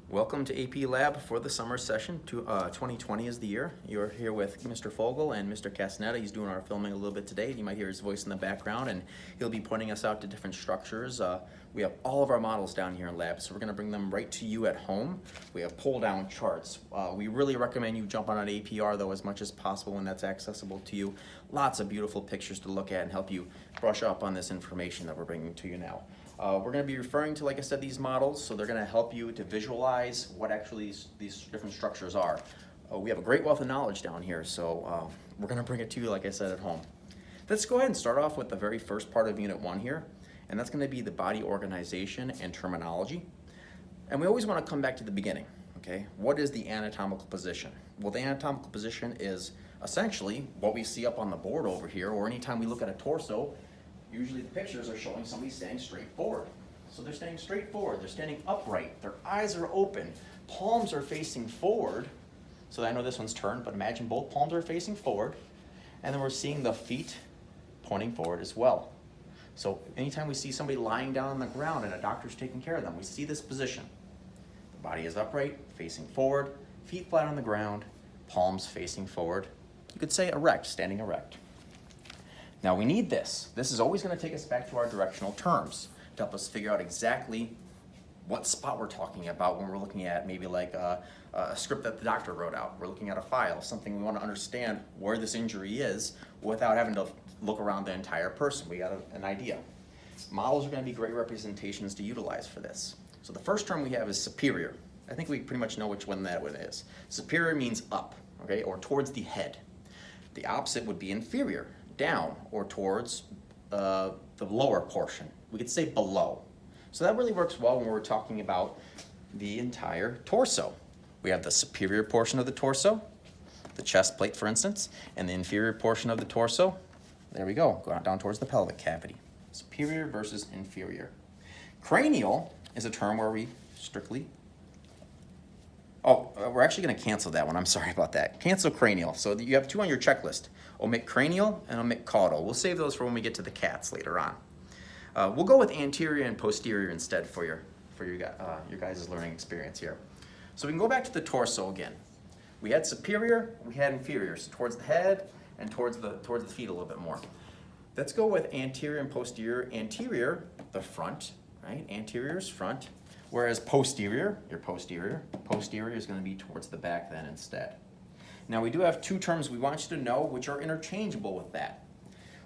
Welcome to AP Lab for the summer session. 2020 is the year. You're here with Mr. Fogel and Mr. Castaneda. He's doing our filming a little bit today. You might hear his voice in the background, and he'll be pointing us out to different structures. We have all of our models down here in lab, so we're going to bring them right to you at home. We have pull-down charts. We really recommend you jump on an APR, though, as much as possible when that's accessible to you. Lots of beautiful pictures to look at and help you brush up on this information that we're bringing to you now. We're going to be referring to, like I said, these models, so they're going to help you to visualize what actually these different structures are. We have a great wealth of knowledge down here, so we're going to bring it to you, like I said, at home. Let's go ahead and start off with the very first part of Unit 1 here, and that's going to be the body organization and terminology. And we always want to come back to the beginning, okay? What is the anatomical position? Well, the anatomical position is essentially what we see up on the board over here, or anytime we look at a torso. Usually the pictures are showing somebody standing straight forward. So they're standing straight forward, they're standing upright, their eyes are open, palms are facing forward. So I know this one's turned, but imagine both palms are facing forward. And then we're seeing the feet pointing forward as well. So anytime we see somebody lying down on the ground and a doctor's taking care of them, we see this position. The body is upright, facing forward, feet flat on the ground, palms facing forward. You could say erect, standing erect. Now we need this. This is always going to take us back to our directional terms to help us figure out exactly what spot we're talking about when we're looking at maybe like a script that the doctor wrote out. We're looking at a file, something we want to understand where this injury is without having to look around the entire person. We got an idea. Models are going to be great representations to utilize for this. So the first term we have is superior. I think we pretty much know which one that one is. Superior means up, okay, or towards the head. The opposite would be inferior, down or towards the lower portion. We could say below. So that really works well when we're talking about the entire torso. We have the superior portion of the torso, the chest plate for instance, and the inferior portion of the torso. There we go down towards the pelvic cavity. Superior versus inferior. Cranial is a term where we strictly we're actually going to cancel that one. I'm sorry about that. Cancel cranial. So you have two on your checklist. Omit cranial and omit caudal. We'll save those for when we get to the cats later on. We'll go with anterior and posterior instead for your guys' learning experience here. So we can go back to the torso again. We had superior, we had inferior. So towards the head and towards the feet a little bit more. Let's go with anterior and posterior. Anterior, the front, right? Anterior is front. Whereas posterior, posterior is going to be towards the back then instead. Now we do have two terms we want you to know which are interchangeable with that.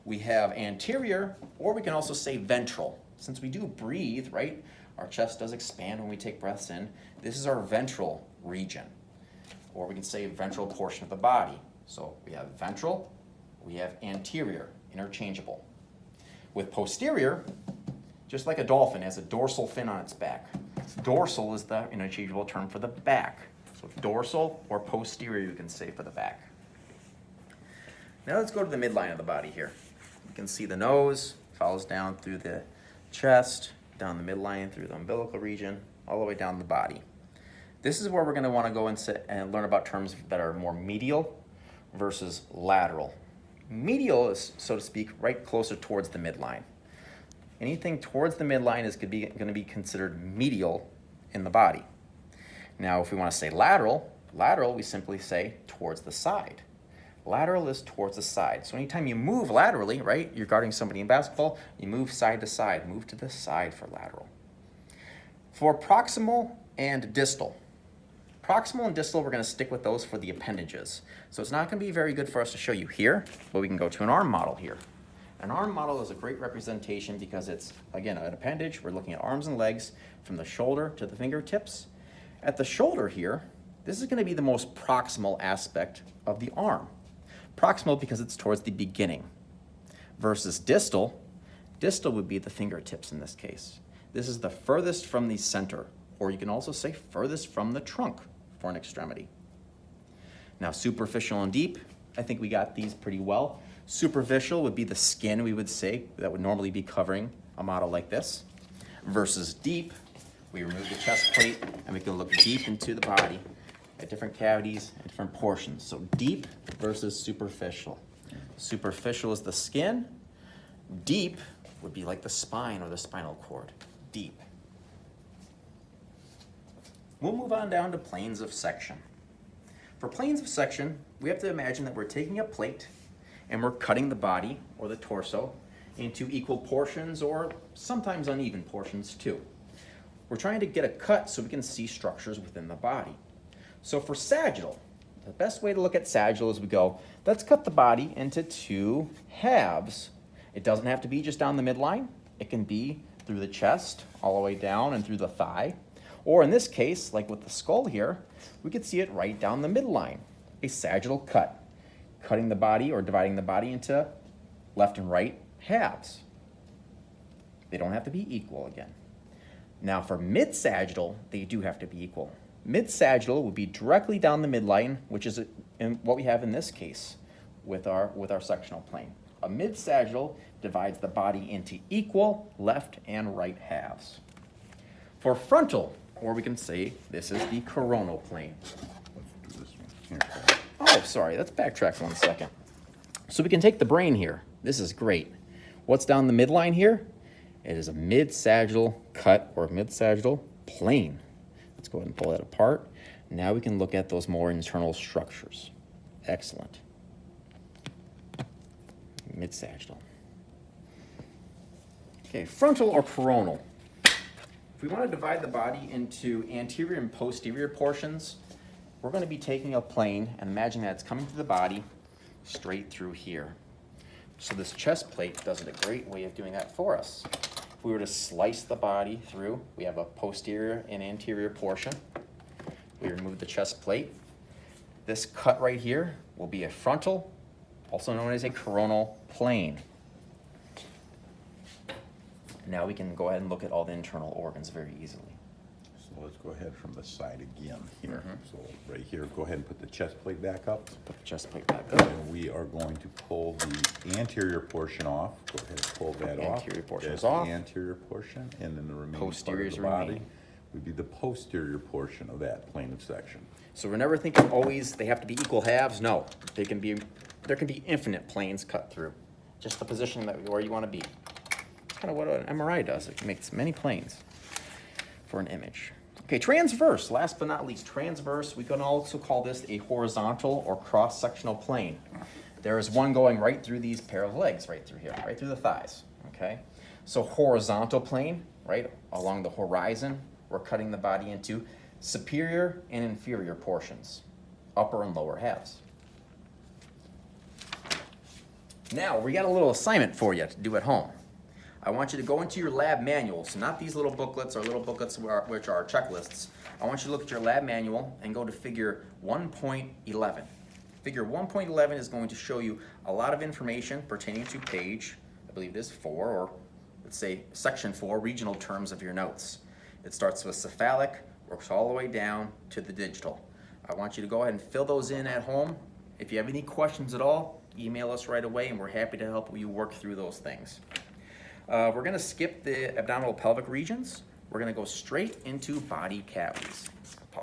We have anterior, or we can also say ventral. Since we do breathe, right, our chest does expand when we take breaths in. This is our ventral region. Or we can say ventral portion of the body. So we have ventral, we have anterior, interchangeable. With posterior, just like a dolphin has a dorsal fin on its back. Dorsal is the interchangeable term for the back. So dorsal or posterior you can say for the back. Now let's go to the midline of the body here. You can see the nose follows down through the chest, down the midline through the umbilical region, all the way down the body. This is where we're going to want to go and sit and learn about terms that are more medial versus lateral. Medial is, so to speak, right closer towards the midline. Anything towards the midline is going to be considered medial in the body. Now, if we want to say lateral, we simply say towards the side. Lateral is towards the side. So anytime you move laterally, right, you're guarding somebody in basketball, you move side to side, move to the side for lateral. For proximal and distal. Proximal and distal, we're going to stick with those for the appendages. So it's not going to be very good for us to show you here, but we can go to an arm model here. An arm model is a great representation because it's, again, an appendage. We're looking at arms and legs from the shoulder to the fingertips. At the shoulder here, this is going to be the most proximal aspect of the arm. Proximal because it's towards the beginning. Versus distal, distal would be the fingertips in this case. This is the furthest from the center, or you can also say furthest from the trunk for an extremity. Now superficial and deep, I think we got these pretty well. Superficial would be the skin, we would say, that would normally be covering a model like this. Versus deep, we remove the chest plate and we can look deep into the body at different cavities and different portions. So deep versus superficial. Superficial is the skin. Deep would be like the spine or the spinal cord. Deep. We'll move on down to planes of section. For planes of section, we have to imagine that we're taking a plate and we're cutting the body or the torso into equal portions or sometimes uneven portions too. We're trying to get a cut so we can see structures within the body. So for sagittal, the best way to look at sagittal is we go, let's cut the body into two halves. It doesn't have to be just down the midline. It can be through the chest, all the way down and through the thigh. Or in this case, like with the skull here, we could see it right down the midline, a sagittal cut, cutting the body or dividing the body into left and right halves. They don't have to be equal again. Now for mid-sagittal, they do have to be equal. Mid-sagittal would be directly down the midline, which is what we have in this case with our sectional plane. A mid-sagittal divides the body into equal left and right halves. For frontal, or we can say this is the coronal plane. Let's do this one. Here. Oh, sorry, let's backtrack 1 second. So we can take the brain here. This is great. What's down the midline here? It is a mid-sagittal cut or mid-sagittal plane. Let's go ahead and pull that apart. Now we can look at those more internal structures. Excellent. Mid-sagittal. Okay, frontal or coronal. If we want to divide the body into anterior and posterior portions, we're going to be taking a plane and imagine that it's coming through the body straight through here. So this chest plate does a great way of doing that for us. If we were to slice the body through, we have a posterior and anterior portion. We remove the chest plate. This cut right here will be a frontal, also known as a coronal plane. Now we can go ahead and look at all the internal organs very easily. So let's go ahead from the side again here. So right here, go ahead and put the chest plate back up. Put the chest plate back up. And we are going to pull the anterior portion off. Go ahead and pull that off. Anterior portion is That's off. the anterior portion, and then the remaining Posterior part is of the body remaining. would be the posterior portion of that plane of section. So we're never thinking always they have to be equal halves. No, there can be infinite planes cut through. Just the position where you want to be. It's kind of what an MRI does. It makes many planes for an image. Okay, transverse, last but not least, transverse, we can also call this a horizontal or cross-sectional plane. There is one going right through these pair of legs, right through here, right through the thighs, okay? So horizontal plane, right along the horizon, we're cutting the body into superior and inferior portions, upper and lower halves. Now, we got a little assignment for you to do at home. I want you to go into your lab manual, so not these little booklets or little booklets which are checklists. I want you to look at your lab manual and go to figure 1.11. Figure 1.11 is going to show you a lot of information pertaining to page, I believe it is 4, or let's say section 4, regional terms of your notes. It starts with cephalic, works all the way down to the digital. I want you to go ahead and fill those in at home. If you have any questions at all, email us right away and we're happy to help you work through those things. We're going to skip the abdominal pelvic regions. We're going to go straight into body cavities.